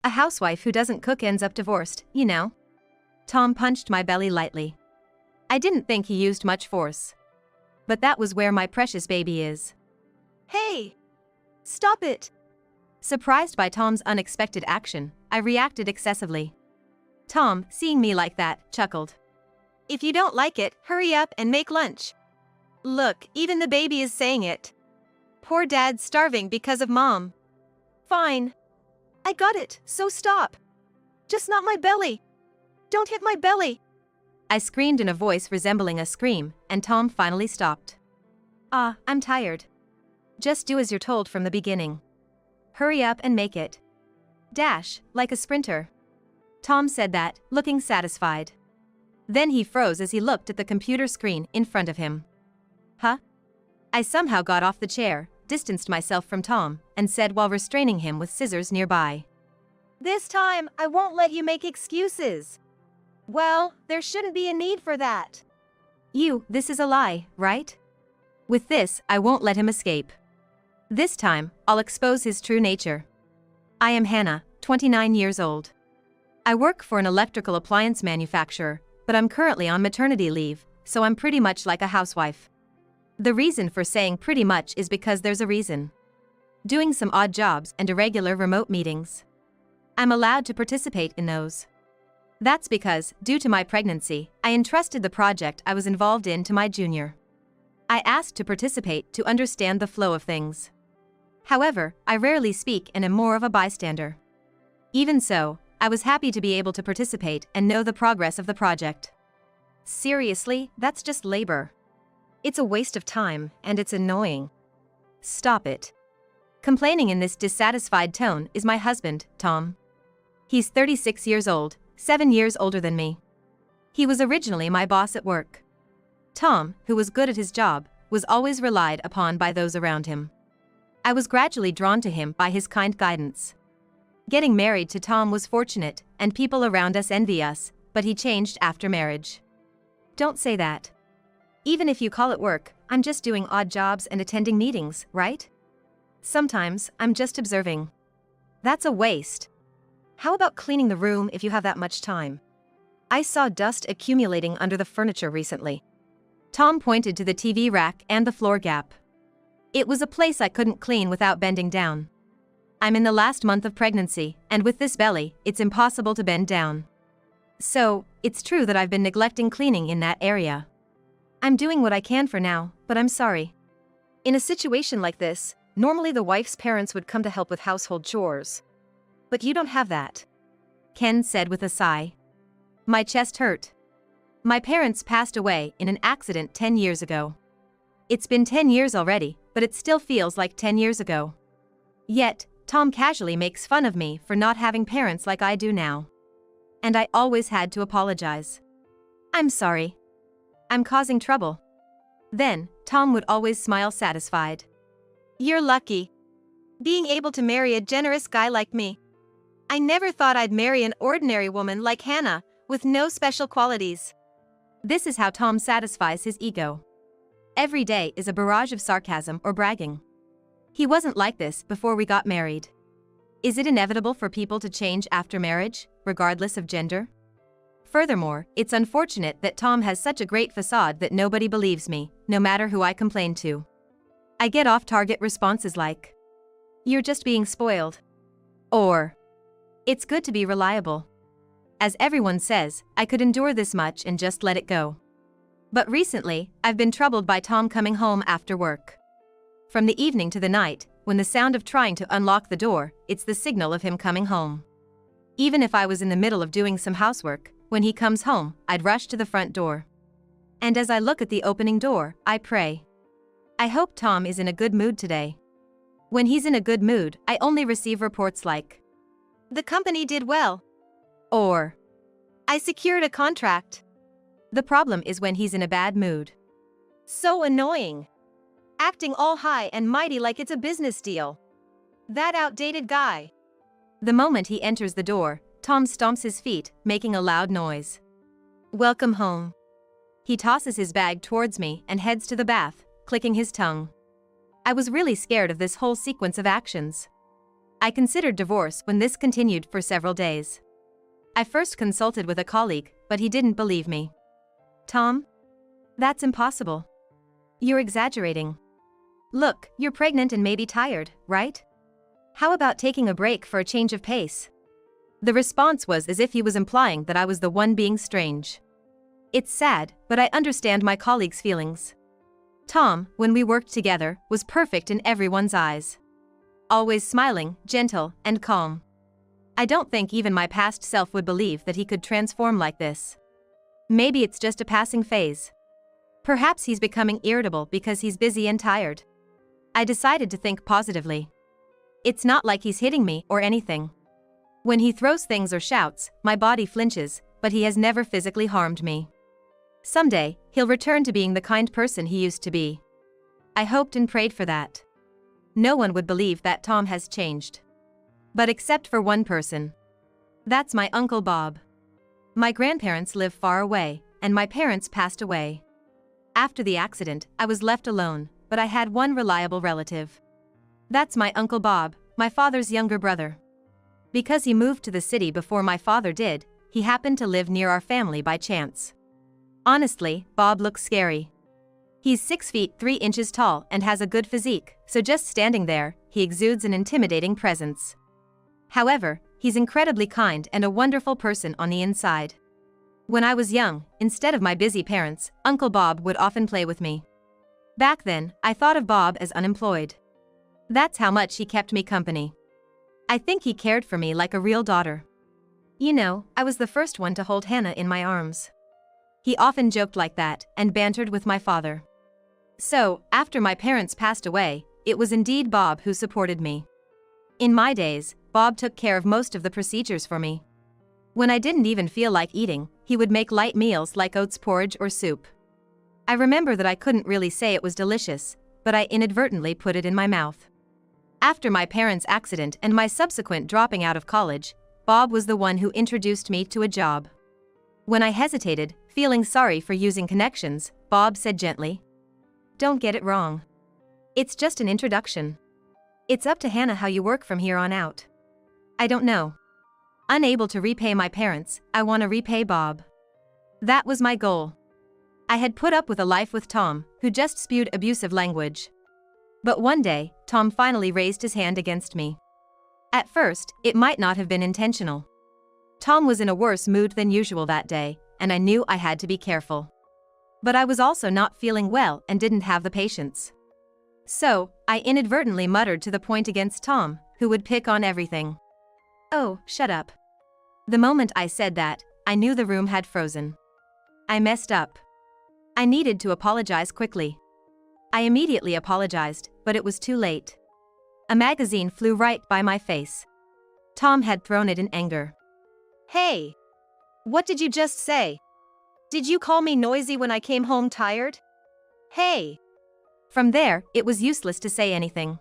A housewife who doesn't cook ends up divorced, you know. Tom punched my belly lightly. I didn't think he used much force. But that was where my precious baby is. Hey! Stop it! Surprised by Tom's unexpected action, I reacted excessively. Tom, seeing me like that, chuckled. If you don't like it, hurry up and make lunch. Look, even the baby is saying it. Poor dad's starving because of mom. Fine. I got it, so stop. Just not my belly. Don't hit my belly. I screamed in a voice resembling a scream, and Tom finally stopped. I'm tired. Just do as you're told from the beginning. Hurry up and make it. Dash, like a sprinter. Tom said that, looking satisfied. Then he froze as he looked at the computer screen in front of him. Huh? I somehow got off the chair, distanced myself from Tom, and said while restraining him with scissors nearby. This time, I won't let you make excuses. Well, there shouldn't be a need for that. This is a lie, right? With this, I won't let him escape. This time, I'll expose his true nature. I am Hannah, 29 years old. I work for an electrical appliance manufacturer, but I'm currently on maternity leave, so I'm pretty much like a housewife. The reason for saying pretty much is because there's a reason. Doing some odd jobs and irregular remote meetings. I'm allowed to participate in those. That's because, due to my pregnancy, I entrusted the project I was involved in to my junior. I asked to participate to understand the flow of things. However, I rarely speak and am more of a bystander. Even so, I was happy to be able to participate and know the progress of the project. Seriously, that's just labor. It's a waste of time, and it's annoying. Stop it. Complaining in this dissatisfied tone is my husband, Tom. He's 36 years old, 7 years older than me. He was originally my boss at work. Tom, who was good at his job, was always relied upon by those around him. I was gradually drawn to him by his kind guidance. Getting married to Tom was fortunate, and people around us envy us, but he changed after marriage. Don't say that. Even if you call it work, I'm just doing odd jobs and attending meetings, right? Sometimes, I'm just observing. That's a waste. How about cleaning the room if you have that much time? I saw dust accumulating under the furniture recently. Tom pointed to the TV rack and the floor gap. It was a place I couldn't clean without bending down. I'm in the last month of pregnancy, and with this belly, it's impossible to bend down. So, it's true that I've been neglecting cleaning in that area. I'm doing what I can for now, but I'm sorry. In a situation like this, normally the wife's parents would come to help with household chores. But you don't have that. Ken said with a sigh. My chest hurt. My parents passed away in an accident 10 years ago. It's been 10 years already, but it still feels like 10 years ago. Yet, Tom casually makes fun of me for not having parents like I do now. And I always had to apologize. I'm sorry. I'm causing trouble. Then, Tom would always smile satisfied. You're lucky. Being able to marry a generous guy like me. I never thought I'd marry an ordinary woman like Hannah, with no special qualities. This is how Tom satisfies his ego. Every day is a barrage of sarcasm or bragging. He wasn't like this before we got married. Is it inevitable for people to change after marriage, regardless of gender? Furthermore, it's unfortunate that Tom has such a great facade that nobody believes me, no matter who I complain to. I get off-target responses like, "You're just being spoiled." Or, "It's good to be reliable." As everyone says, I could endure this much and just let it go. But recently, I've been troubled by Tom coming home after work. From the evening to the night, when the sound of trying to unlock the door, it's the signal of him coming home. Even if I was in the middle of doing some housework, when he comes home, I'd rush to the front door. And as I look at the opening door, I pray. I hope Tom is in a good mood today. When he's in a good mood, I only receive reports like, "The company did well." Or, "I secured a contract." The problem is when he's in a bad mood. So annoying. Acting all high and mighty like it's a business deal. That outdated guy. The moment he enters the door, Tom stomps his feet, making a loud noise. Welcome home. He tosses his bag towards me and heads to the bath, clicking his tongue. I was really scared of this whole sequence of actions. I considered divorce when this continued for several days. I first consulted with a colleague, but he didn't believe me. Tom? That's impossible. You're exaggerating. Look, you're pregnant and maybe tired, right? How about taking a break for a change of pace? The response was as if he was implying that I was the one being strange. It's sad, but I understand my colleague's feelings. Tom, when we worked together, was perfect in everyone's eyes. Always smiling, gentle, and calm. I don't think even my past self would believe that he could transform like this. Maybe it's just a passing phase. Perhaps he's becoming irritable because he's busy and tired. I decided to think positively. It's not like he's hitting me or anything. When he throws things or shouts, my body flinches, but he has never physically harmed me. Someday, he'll return to being the kind person he used to be. I hoped and prayed for that. No one would believe that Tom has changed. But except for one person. That's my Uncle Bob. My grandparents live far away, and my parents passed away. After the accident, I was left alone, but I had one reliable relative. That's my Uncle Bob, my father's younger brother. Because he moved to the city before my father did, he happened to live near our family by chance. Honestly, Bob looks scary. He's 6 feet 3 inches tall and has a good physique, so just standing there, he exudes an intimidating presence. However, he's incredibly kind and a wonderful person on the inside. When I was young, instead of my busy parents, Uncle Bob would often play with me. Back then, I thought of Bob as unemployed. That's how much he kept me company. I think he cared for me like a real daughter. You know, I was the first one to hold Hannah in my arms. He often joked like that and bantered with my father. So, after my parents passed away, it was indeed Bob who supported me. In my days, Bob took care of most of the procedures for me. When I didn't even feel like eating, he would make light meals like oats porridge or soup. I remember that I couldn't really say it was delicious, but I inadvertently put it in my mouth. After my parents' accident and my subsequent dropping out of college, Bob was the one who introduced me to a job. When I hesitated, feeling sorry for using connections, Bob said gently, "Don't get it wrong. It's just an introduction. It's up to Hannah how you work from here on out." I don't know. Unable to repay my parents, I want to repay Bob. That was my goal. I had put up with a life with Tom, who just spewed abusive language. But one day, Tom finally raised his hand against me. At first, it might not have been intentional. Tom was in a worse mood than usual that day, and I knew I had to be careful. But I was also not feeling well and didn't have the patience. So, I inadvertently muttered to the point against Tom, who would pick on everything. "Oh, shut up." The moment I said that, I knew the room had frozen. I messed up. I needed to apologize quickly. I immediately apologized, but it was too late. A magazine flew right by my face. Tom had thrown it in anger. Hey! What did you just say? Did you call me noisy when I came home tired? Hey! From there, it was useless to say anything.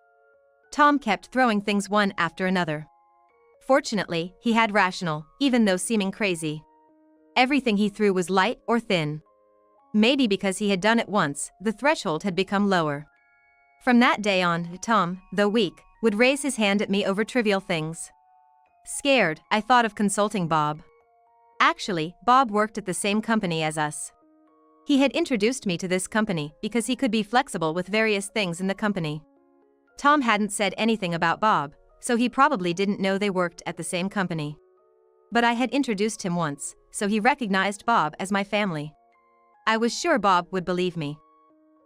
Tom kept throwing things one after another. Fortunately, he had rational, even though seeming crazy. Everything he threw was light or thin. Maybe because he had done it once, the threshold had become lower. From that day on, Tom, though weak, would raise his hand at me over trivial things. Scared, I thought of consulting Bob. Actually, Bob worked at the same company as us. He had introduced me to this company because he could be flexible with various things in the company. Tom hadn't said anything about Bob, so he probably didn't know they worked at the same company. But I had introduced him once, so he recognized Bob as my family. I was sure Bob would believe me.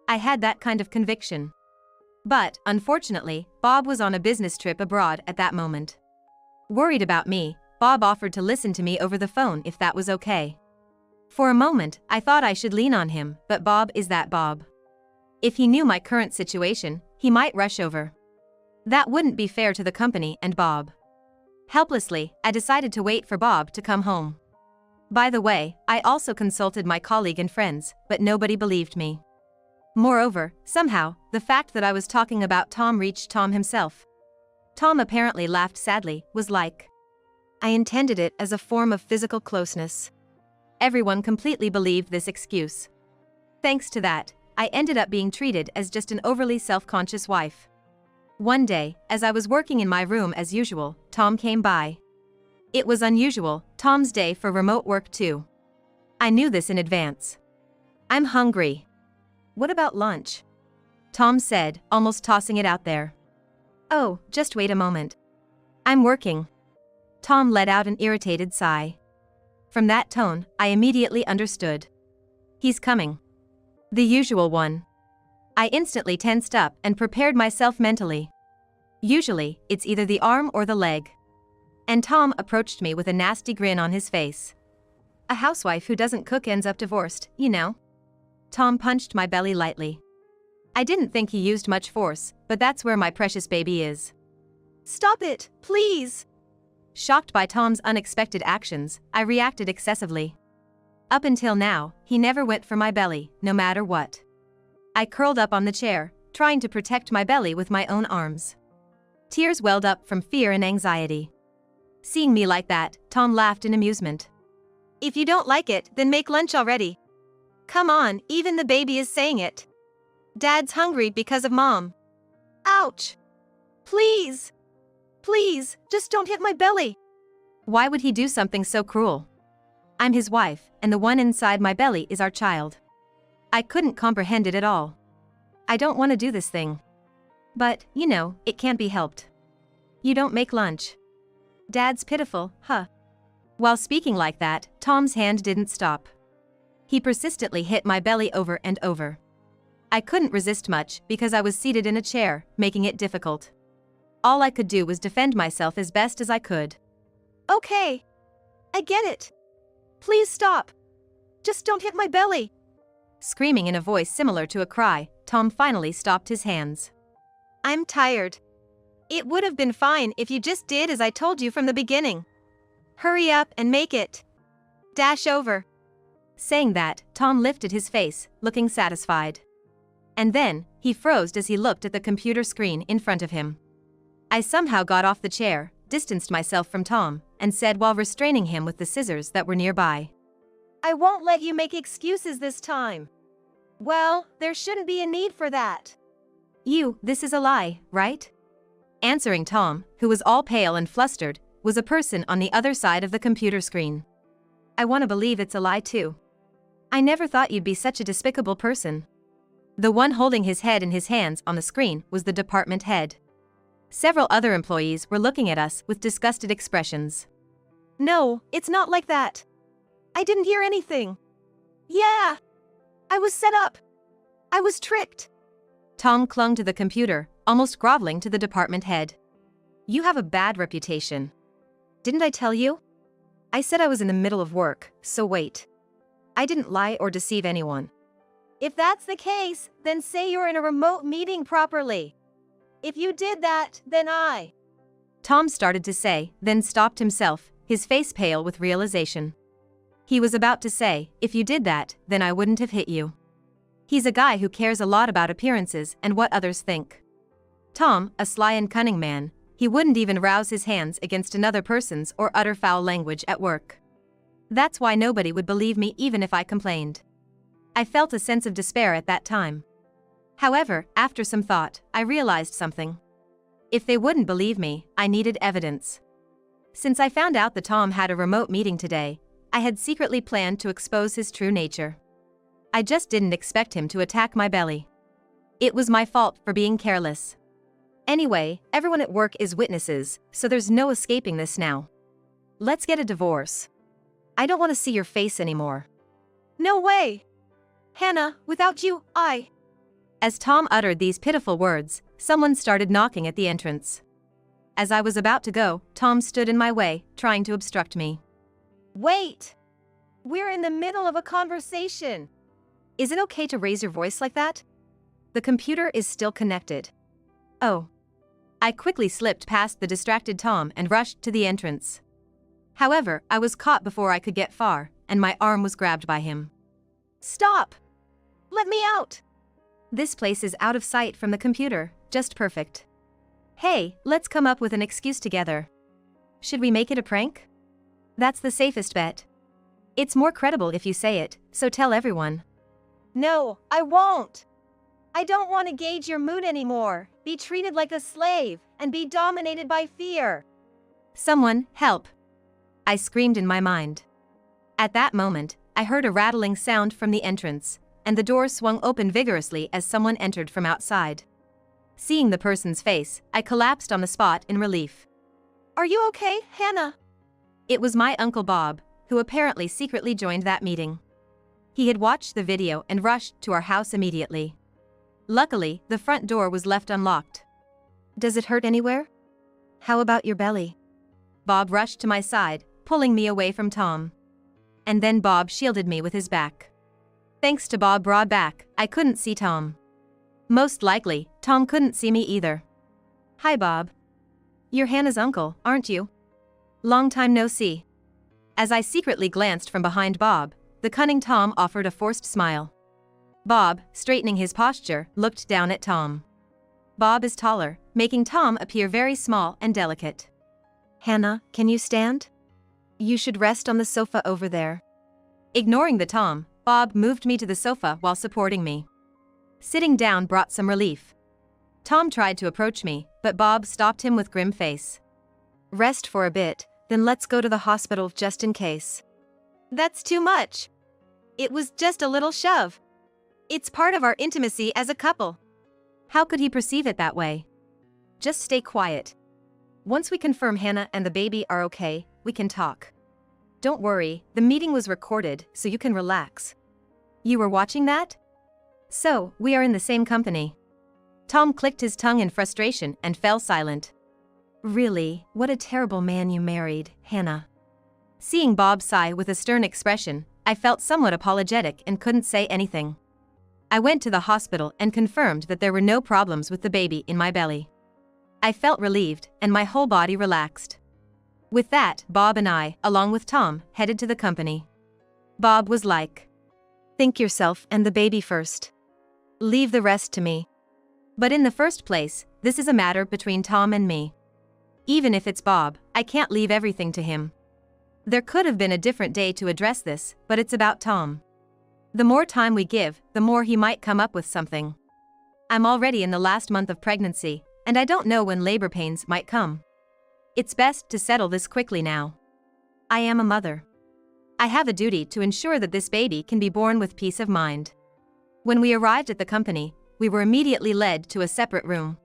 I had that kind of conviction. But, unfortunately, Bob was on a business trip abroad at that moment. Worried about me, Bob offered to listen to me over the phone if that was okay. For a moment, I thought I should lean on him, but Bob is that Bob. If he knew my current situation, he might rush over. That wouldn't be fair to the company and Bob. Helplessly, I decided to wait for Bob to come home. By the way, I also consulted my colleague and friends, but nobody believed me. Moreover, somehow, the fact that I was talking about Tom reached Tom himself. Tom apparently laughed sadly, was like, "I intended it as a form of physical closeness." Everyone completely believed this excuse. Thanks to that, I ended up being treated as just an overly self-conscious wife. One day, as I was working in my room as usual, Tom came by. It was unusual, Tom's day for remote work too. I knew this in advance. "I'm hungry." "What about lunch?" Tom said, almost tossing it out there. "Oh, just wait a moment. I'm working." Tom let out an irritated sigh. From that tone, I immediately understood. He's coming. The usual one. I instantly tensed up and prepared myself mentally. Usually, it's either the arm or the leg. And Tom approached me with a nasty grin on his face. A housewife who doesn't cook ends up divorced, you know. Tom punched my belly lightly. I didn't think he used much force, but that's where my precious baby is. "Stop it, please." Shocked by Tom's unexpected actions, I reacted excessively. Up until now, he never went for my belly, no matter what. I curled up on the chair, trying to protect my belly with my own arms. Tears welled up from fear and anxiety. Seeing me like that, Tom laughed in amusement. "If you don't like it, then make lunch already. Come on, even the baby is saying it. Dad's hungry because of Mom." "Ouch! Please! Please, just don't hit my belly." Why would he do something so cruel? I'm his wife, and the one inside my belly is our child. I couldn't comprehend it at all. I don't want to do this thing. But, you know, it can't be helped. You don't make lunch. Dad's pitiful, huh? While speaking like that, Tom's hand didn't stop. He persistently hit my belly over and over. I couldn't resist much because I was seated in a chair, making it difficult. All I could do was defend myself as best as I could. "Okay. I get it. Please stop. Just don't hit my belly." Screaming in a voice similar to a cry, Tom finally stopped his hands. "I'm tired. It would have been fine if you just did as I told you from the beginning. Hurry up and make it. Dash over." Saying that, Tom lifted his face, looking satisfied. And then, he froze as he looked at the computer screen in front of him. I somehow got off the chair, distanced myself from Tom, and said while restraining him with the scissors that were nearby. "I won't let you make excuses this time." "Well, there shouldn't be a need for that." This is a lie, right?" Answering Tom, who was all pale and flustered, was a person on the other side of the computer screen. I want to believe it's a lie too. I never thought you'd be such a despicable person. The one holding his head in his hands on the screen was the department head. Several other employees were looking at us with disgusted expressions. "No, it's not like that. I didn't hear anything. Yeah. I was set up. I was tricked." Tom clung to the computer, almost groveling to the department head. "You have a bad reputation. Didn't I tell you? I said I was in the middle of work, so wait. I didn't lie or deceive anyone." "If that's the case, then say you're in a remote meeting properly. If you did that, then Tom started to say, then stopped himself, his face pale with realization. He was about to say, "If you did that, then I wouldn't have hit you." He's a guy who cares a lot about appearances and what others think. Tom, a sly and cunning man, he wouldn't even rouse his hands against another person's or utter foul language at work. That's why nobody would believe me even if I complained. I felt a sense of despair at that time. However, after some thought, I realized something. If they wouldn't believe me, I needed evidence. Since I found out that Tom had a remote meeting today, I had secretly planned to expose his true nature. I just didn't expect him to attack my belly. It was my fault for being careless. Anyway, everyone at work is witnesses, so there's no escaping this now. Let's get a divorce. I don't want to see your face anymore. "No way. Hannah, without you, As Tom uttered these pitiful words, someone started knocking at the entrance. As I was about to go, Tom stood in my way, trying to obstruct me. "Wait! We're in the middle of a conversation." Is it okay to raise your voice like that? The computer is still connected. Oh. I quickly slipped past the distracted Tom and rushed to the entrance. However, I was caught before I could get far, and my arm was grabbed by him. "Stop! Let me out!" This place is out of sight from the computer, just perfect. Hey, let's come up with an excuse together. Should we make it a prank? That's the safest bet. It's more credible if you say it, so tell everyone. "No, I won't." I don't want to gauge your mood anymore, be treated like a slave, and be dominated by fear. Someone, help! I screamed in my mind. At that moment, I heard a rattling sound from the entrance, and the door swung open vigorously as someone entered from outside. Seeing the person's face, I collapsed on the spot in relief. Are you okay, Hannah? It was my Uncle Bob, who apparently secretly joined that meeting. He had watched the video and rushed to our house immediately. Luckily, the front door was left unlocked. Does it hurt anywhere? How about your belly? Bob rushed to my side, pulling me away from Tom. And then Bob shielded me with his back. Thanks to Bob's broad back, I couldn't see Tom. Most likely, Tom couldn't see me either. Hi, Bob. You're Hannah's uncle, aren't you? Long time no see. As I secretly glanced from behind Bob, the cunning Tom offered a forced smile. Bob, straightening his posture, looked down at Tom. Bob is taller, making Tom appear very small and delicate. Hannah, can you stand? You should rest on the sofa over there. Ignoring the Tom, Bob moved me to the sofa while supporting me. Sitting down brought some relief. Tom tried to approach me, but Bob stopped him with grim face. Rest for a bit, then let's go to the hospital just in case. That's too much. It was just a little shove. It's part of our intimacy as a couple. How could he perceive it that way? Just stay quiet. Once we confirm Hannah and the baby are okay, we can talk. Don't worry, the meeting was recorded, so you can relax. You were watching that? So, we are in the same company. Tom clicked his tongue in frustration and fell silent. Really, what a terrible man you married, Hannah. Seeing Bob sigh with a stern expression, I felt somewhat apologetic and couldn't say anything. I went to the hospital and confirmed that there were no problems with the baby in my belly. I felt relieved, and my whole body relaxed. With that, Bob and I, along with Tom, headed to the company. Bob was like, think yourself and the baby first. Leave the rest to me. But in the first place, this is a matter between Tom and me. Even if it's Bob, I can't leave everything to him. There could have been a different day to address this, but it's about Tom. The more time we give, the more he might come up with something. I'm already in the last month of pregnancy, and I don't know when labor pains might come. It's best to settle this quickly now. I am a mother. I have a duty to ensure that this baby can be born with peace of mind. When we arrived at the company, we were immediately led to a separate room.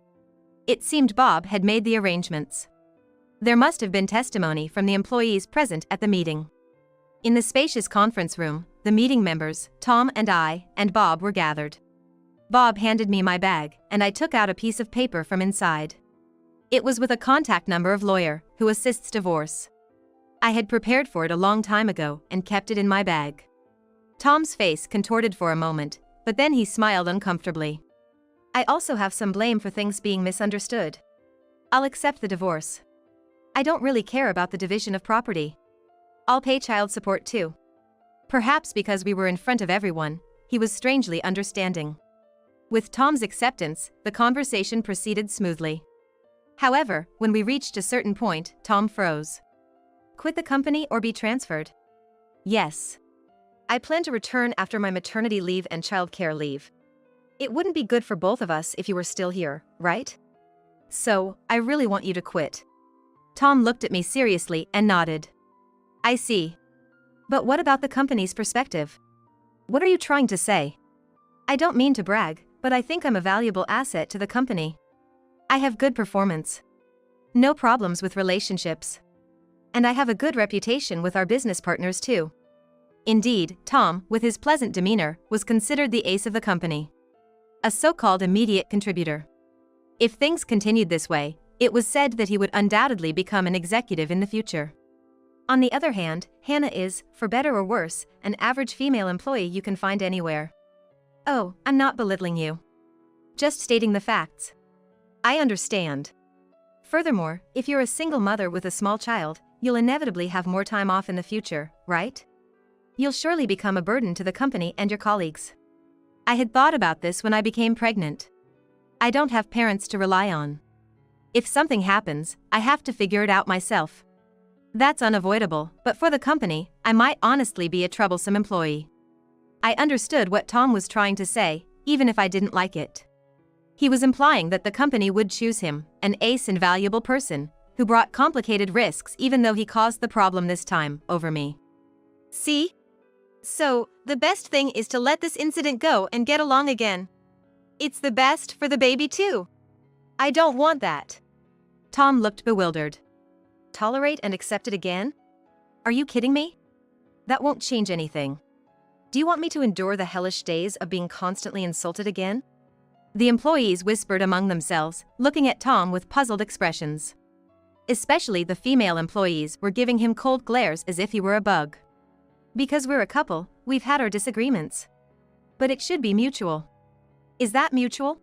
It seemed Bob had made the arrangements. There must have been testimony from the employees present at the meeting. In the spacious conference room, the meeting members, Tom and I, and Bob were gathered. Bob handed me my bag, and I took out a piece of paper from inside. It was with a contact number of lawyer who assists divorce. I had prepared for it a long time ago and kept it in my bag. Tom's face contorted for a moment, but then he smiled uncomfortably. I also have some blame for things being misunderstood. I'll accept the divorce. I don't really care about the division of property. I'll pay child support too. Perhaps because we were in front of everyone, he was strangely understanding. With Tom's acceptance, the conversation proceeded smoothly. However, when we reached a certain point, Tom froze. Quit the company or be transferred? Yes. I plan to return after my maternity leave and childcare leave. It wouldn't be good for both of us if you were still here, right? So, I really want you to quit. Tom looked at me seriously and nodded. I see. But what about the company's perspective? What are you trying to say? I don't mean to brag, but I think I'm a valuable asset to the company. I have good performance. No problems with relationships. And I have a good reputation with our business partners too. Indeed, Tom, with his pleasant demeanor, was considered the ace of the company. A so-called immediate contributor. If things continued this way, it was said that he would undoubtedly become an executive in the future. On the other hand, Hannah is, for better or worse, an average female employee you can find anywhere. Oh, I'm not belittling you. Just stating the facts. I understand. Furthermore, if you're a single mother with a small child, you'll inevitably have more time off in the future, right? You'll surely become a burden to the company and your colleagues. I had thought about this when I became pregnant. I don't have parents to rely on. If something happens, I have to figure it out myself. That's unavoidable, but for the company, I might honestly be a troublesome employee. I understood what Tom was trying to say, even if I didn't like it. He was implying that the company would choose him, an ace and valuable person, who brought complicated risks even though he caused the problem this time, over me. See? So, the best thing is to let this incident go and get along again. It's the best for the baby too. I don't want that. Tom looked bewildered. Tolerate and accept it again? Are you kidding me? That won't change anything. Do you want me to endure the hellish days of being constantly insulted again? The employees whispered among themselves, looking at Tom with puzzled expressions. Especially the female employees were giving him cold glares as if he were a bug. Because we're a couple, we've had our disagreements. But it should be mutual. Is that mutual?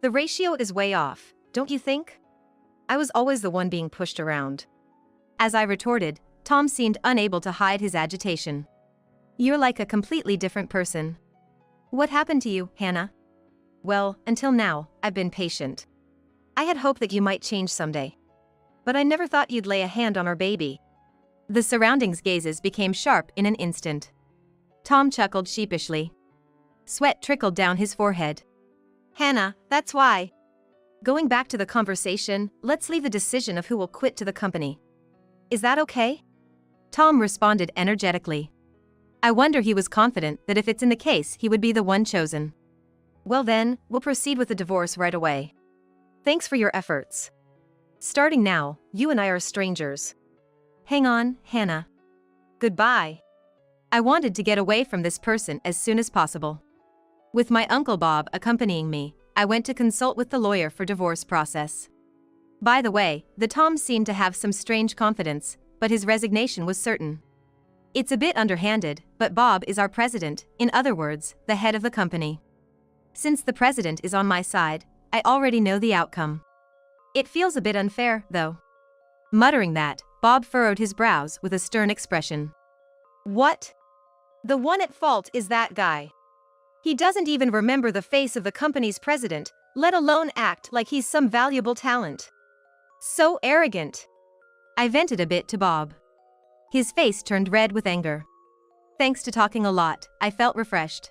The ratio is way off, don't you think? I was always the one being pushed around. As I retorted, Tom seemed unable to hide his agitation. You're like a completely different person. What happened to you, Hannah? Well, until now, I've been patient. I had hoped that you might change someday. But I never thought you'd lay a hand on our baby. The surroundings' gazes became sharp in an instant. Tom chuckled sheepishly. Sweat trickled down his forehead. Hannah, that's why. Going back to the conversation, let's leave the decision of who will quit to the company. Is that okay? Tom responded energetically. I wonder he was confident that if it's in the case he would be the one chosen. Well then, we'll proceed with the divorce right away. Thanks for your efforts. Starting now, you and I are strangers. Hang on, Hannah. Goodbye. I wanted to get away from this person as soon as possible. With my Uncle Bob accompanying me, I went to consult with the lawyer for divorce process. By the way, the Tom seemed to have some strange confidence, but his resignation was certain. It's a bit underhanded, but Bob is our president, in other words, the head of the company. Since the president is on my side, I already know the outcome. It feels a bit unfair, though. Muttering that, Bob furrowed his brows with a stern expression. What? The one at fault is that guy. He doesn't even remember the face of the company's president, let alone act like he's some valuable talent. So arrogant. I vented a bit to Bob. His face turned red with anger. Thanks to talking a lot, I felt refreshed.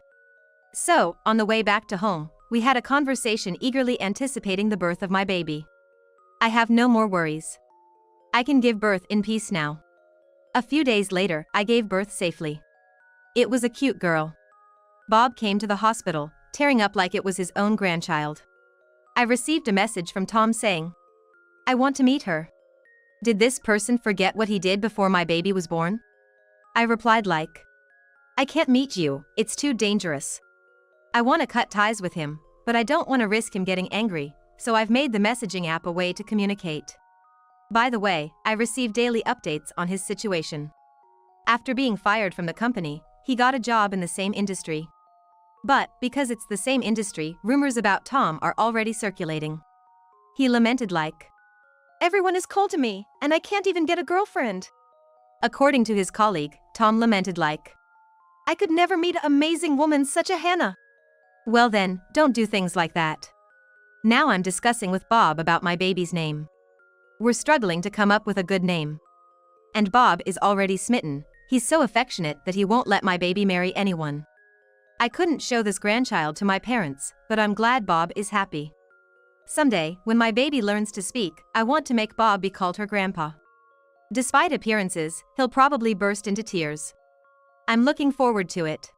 So, on the way back to home, we had a conversation eagerly anticipating the birth of my baby. I have no more worries. I can give birth in peace now. A few days later, I gave birth safely. It was a cute girl. Bob came to the hospital, tearing up like it was his own grandchild. I received a message from Tom saying, I want to meet her. Did this person forget what he did before my baby was born? I replied like, I can't meet you, it's too dangerous. I want to cut ties with him, but I don't want to risk him getting angry, so I've made the messaging app a way to communicate. By the way, I receive daily updates on his situation. After being fired from the company, he got a job in the same industry. But, because it's the same industry, rumors about Tom are already circulating. He lamented like, everyone is cold to me, and I can't even get a girlfriend. According to his colleague, Tom lamented like, I could never meet an amazing woman such a Hannah. Well then, don't do things like that. Now I'm discussing with Bob about my baby's name. We're struggling to come up with a good name. And Bob is already smitten, he's so affectionate that he won't let my baby marry anyone. I couldn't show this grandchild to my parents, but I'm glad Bob is happy. Someday, when my baby learns to speak, I want to make Bob be called her grandpa. Despite appearances, he'll probably burst into tears. I'm looking forward to it.